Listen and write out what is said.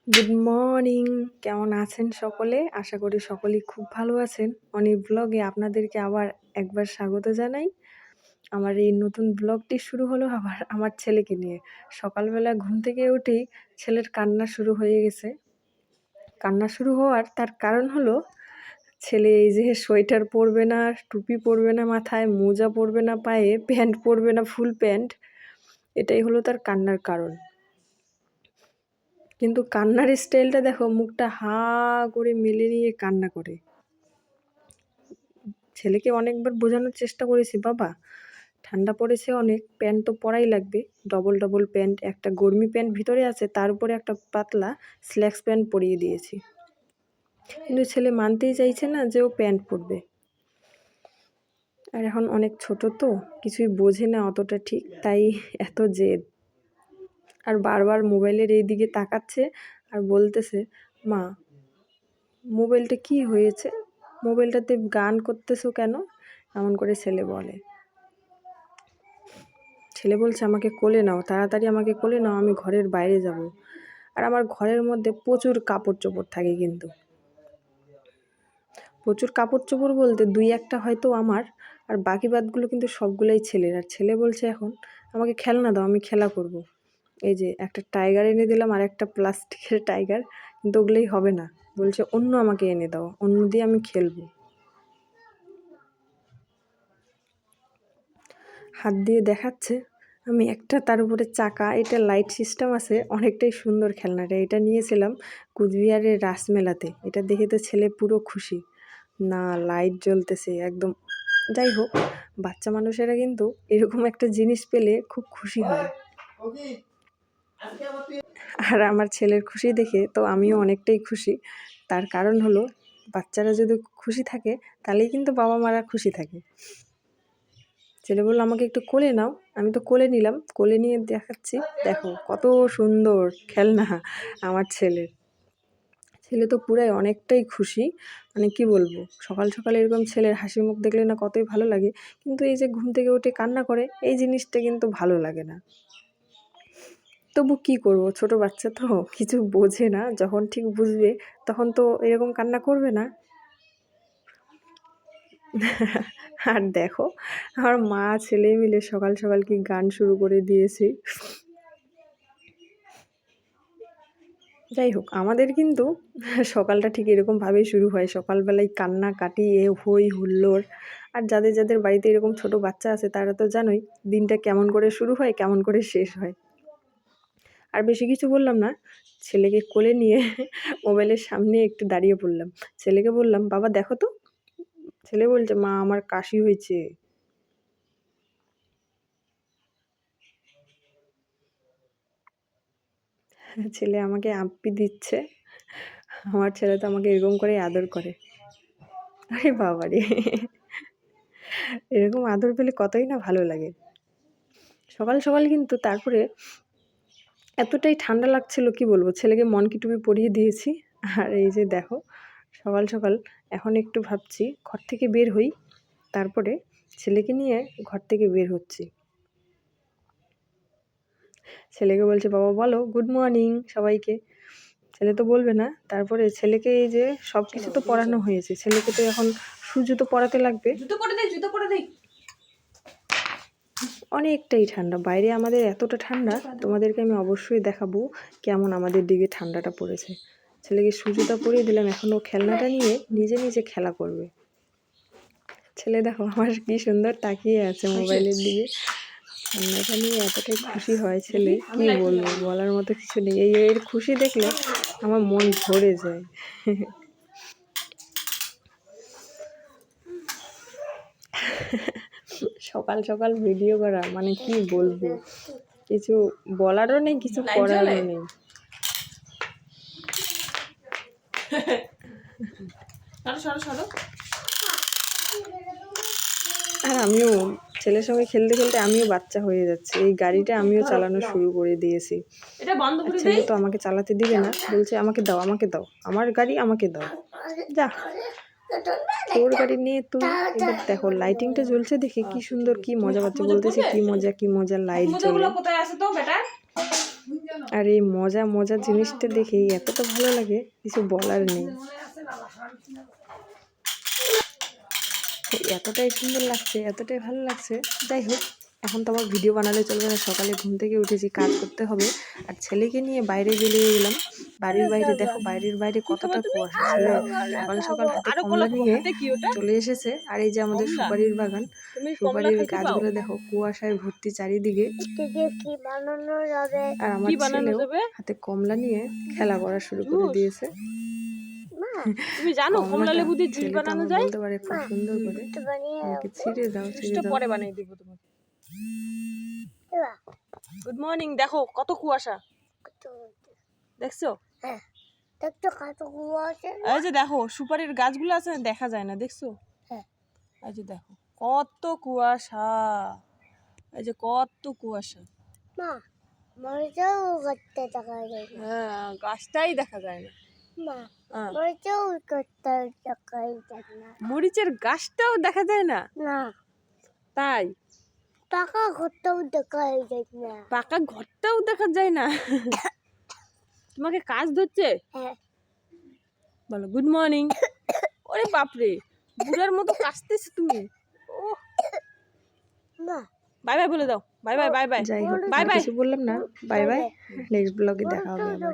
Good morning. কেমন আছেন সকলে? আশা করি সকলেই খুব ভালো আছেন। অনেক ব্লগে আপনাদেরকে আবার একবার স্বাগত জানাই। আমার এই নতুন ব্লগটি শুরু হলো আবার আমার ছেলেকে নিয়ে। সকালবেলা ঘুম থেকে উঠেই ছেলের কান্না শুরু হয়ে গেছে। কান্না শুরু হওয়ার তার কারণ হলো ছেলে এই যে সোয়েটার পরবে না, টুপি পরবে না মাথায়, মোজা পরবে না পায়ে, প্যান্ট পরবে না ফুল প্যান্ট। এটাই হলো তার কান্নার কারণ। কিন্তু কান্নার স্টাইলটা দেখো, মুখটা হা করে মেলে নিয়ে কান্না করে। ছেলেকে অনেকবার বোঝানোর চেষ্টা করেছি, বাবা ঠান্ডা পড়েছে অনেক, প্যান্ট তো পরাই লাগবে, ডবল ডবল প্যান্ট, একটা গরমি প্যান্ট ভিতরে আছে, তার উপরে একটা পাতলা স্ল্যাক্স প্যান্ট পরিয়ে দিয়েছি। কিন্তু ছেলে মানতেই চাইছে না যে ও প্যান্ট পরবে। আর এখন অনেক ছোট তো, কিছুই বোঝে না অতটা ঠিক, তাই এত জেদ। আর বারবার মোবাইলের এই দিকে তাকাচ্ছে আর বলতেছে, মা মোবাইলটা কি হয়েছে, মোবাইলটাতে গান করতেছো কেন, এমন করে ছেলে বলে। ছেলে বলছে আমাকে কোলে নাও, তাড়াতাড়ি আমাকে কোলে নাও, আমি ঘরের বাইরে যাব। আর আমার ঘরের মধ্যে প্রচুর কাপড় চোপড় থাকে, কিন্তু প্রচুর কাপড় চোপড় বলতে দুই একটা হয়তো আমার, আর বাকি বাদগুলো কিন্তু সবগুলোই ছেলের। আর ছেলে বলছে এখন আমাকে খেলনা দাও, আমি খেলা করব। এই যে একটা টাইগার এনে দিলাম, আর একটা প্লাস্টিকের টাইগার, কিন্তু ওগুলোই হবে না, বলছে অন্য আমাকে এনে দাও, অন্য দিয়ে আমি খেলবো। হাত দিয়ে দেখাচ্ছে আমি একটা, তার উপরে চাকা, এটা লাইট সিস্টেম আছে, অনেকটাই সুন্দর খেলনাটা। এটা নিয়েছিলাম কুচবিহারের রাসমেলাতে। এটা দেখে তো ছেলে পুরো খুশি, না লাইট জ্বলতেছে একদম। যাই হোক, বাচ্চা মানুষেরা কিন্তু এরকম একটা জিনিস পেলে খুব খুশি হয়। আর আমার ছেলের খুশি দেখে তো আমিও অনেকটাই খুশি। তার কারণ হলো, বাচ্চারা যদি খুশি থাকে তাহলেই কিন্তু বাবা মারা খুশি থাকে। ছেলে বললো আমাকে একটু কোলে নাও, আমি তো কোলে নিলাম, কোলে নিয়ে দেখাচ্ছি, দেখো কত সুন্দর খেলনা আমার ছেলের। ছেলে তো পুরাই অনেকটাই খুশি, মানে কি বলবো, সকাল সকাল এরকম ছেলের হাসি মুখ দেখলে না কতই ভালো লাগে। কিন্তু এই যে ঘুম থেকে উঠে কান্না করে, এই জিনিসটা কিন্তু ভালো লাগে না। তবু কি করব, ছোট বাচ্চা তো কিছু বোঝে না, যখন ঠিক বুঝবে তখন তো এরকম কান্না করবে না। আর দেখো, আমার মা ছেলে মিলে সকাল সকাল কি গান শুরু করে দিয়েছি। যাই হোক, আমাদের কিন্তু সকালটা ঠিক এরকমভাবেই শুরু হয়, সকালবেলায় কান্না কাটি, হই হুল্লোড়। আর যাদের যাদের বাড়িতে এরকম ছোট বাচ্চা আছে তারা তো জানোই দিনটা কেমন করে শুরু হয়, কেমন করে শেষ হয়। আর বেশি কিছু বললাম না, ছেলেকে কোলে নিয়ে মোবাইলের সামনে একটু দাঁড়িয়ে পড়লাম। ছেলেকে বললাম, বাবা দেখো তো। ছেলে বলছে, মা আমার কাশি হয়েছে। ছেলে আমাকে আপ্পি দিচ্ছে। আমার ছেলে তো আমাকে এরকম করে আদর করে। আরে বাবারে, এরকম আদর পেলে কতই না ভালো লাগে। সকাল সকাল কিন্তু তারপরে এতটাই ঠান্ডা লাগছিল, কি বলবো, ছেলেকে মনকি টুপি পরিয়ে দিয়েছি। আর এই যে দেখো, সকাল সকাল এখন একটু ভাবছি ঘর থেকে বের হই, তারপরে ছেলেকে নিয়ে ঘর থেকে বের হচ্ছি। ছেলেকে বলছে, বাবা বলো গুড মর্নিং সবাইকে। ছেলে তো বলবে না। তারপরে ছেলেকে এই যে সব কিছু তো পড়ানো হয়েছে, ছেলেকে তো এখন জুতো পরাতে লাগবে। জুতো পরে দেই। অনেকটাই ঠান্ডা বাইরে, আমাদের এতটা ঠান্ডা, তোমাদেরকে আমি অবশ্যই দেখাবো কেমন আমাদের দিকে ঠান্ডাটা পড়েছে। ছেলেকে জুতো পরিয়ে দিলাম, এখন ও খেলনাটা নিয়ে নিজে নিজে খেলা করবে। ছেলে দেখো আমার কি সুন্দর তাকিয়ে আছে মোবাইলের দিকে। খেলনাটা নিয়ে এতটাই খুশি হয় ছেলে, কি বলবো, বলার মতো কিছু নেই। এর খুশি দেখলে আমার মন ভরে যায়। সকাল সকাল ভিডিও করা মানে কি বলবো, কিছু বলারও নেই, কিছু করারও নেই। আর আমিও ছেলের সঙ্গে খেলতে খেলতে আমিও বাচ্চা হয়ে যাচ্ছি। এই গাড়িটা আমিও চালানো শুরু করে দিয়েছি। ছেলে তো আমাকে চালাতে দিবে না, বলছে আমাকে দাও, আমাকে দাও, আমার গাড়ি আমাকে দাও। যা, তোর গাড়ি নিয়ে তুই। এবার দেখো লাইটিংটা জ্বলছে দেখে কি সুন্দর, কি মজা পাচ্ছে, বলতেছে কি মজা কি মজা, লাইট জ্বলে। আর এই মজার জিনিসটা দেখে এতটা ভালো লাগে কিছু বলার নেই। এতটাই সুন্দর লাগছে, এতটাই ভালো লাগছে। যাই হোক, এখন তো আমার ভিডিও বানালে চলবে না, সকালে ঘুম থেকে উঠেছি, কাজ করতে হবে। আর ছেলেকে নিয়ে বাইরে বেরিয়ে গেলাম। বাড়ির বাইরে দেখো, বাইরের বাইরে কতটা কুয়াশা। ছেলে সকাল সকাল হাতে কমলা নিয়ে চলে এসেছে। আর এই যে আমাদের সুপারির বাগান, সুপারির গাছগুলো দেখো কুয়াশায় ভর্তি চারিদিকে। আর আমার ছেলেও হাতে কমলা নিয়ে খেলা করা শুরু করে দিয়েছে। তুমি জানো কমলা লেবু দিয়ে জুস বানানো যায়? বলতে পারে খুব সুন্দর করে। আমাকে ছিঁড়ে দাও, ছিঁড়ে দাও। পরে বানিয়ে দিব তোমাকে। Good morning. দেখো কত কুয়াশা, দেখছো? এই যে দেখো সুপারির গাছগুলো আছে, দেখা যায় না, দেখছো? এই যে দেখো কত কুয়াশা, এই যে কত কুয়াশা। হ্যাঁ, গাছটাই দেখা যায় না। মরিচের গাছটাও দেখা যায় না? তাই? পাকা ঘরটাও দেখা যায় না? তোমাকে কাজ ধরছে? বলো গুড মর্নিং। ওরে বাপরে, বুড়ার মতো কাশতেছ তুমি। বাই বাই বলে দাও। Bye bye bye bye. যাই হোক, বাই বাই কিছু বললাম না। বাই বাই, নেক্সট ব্লগে দেখা হবে আবার।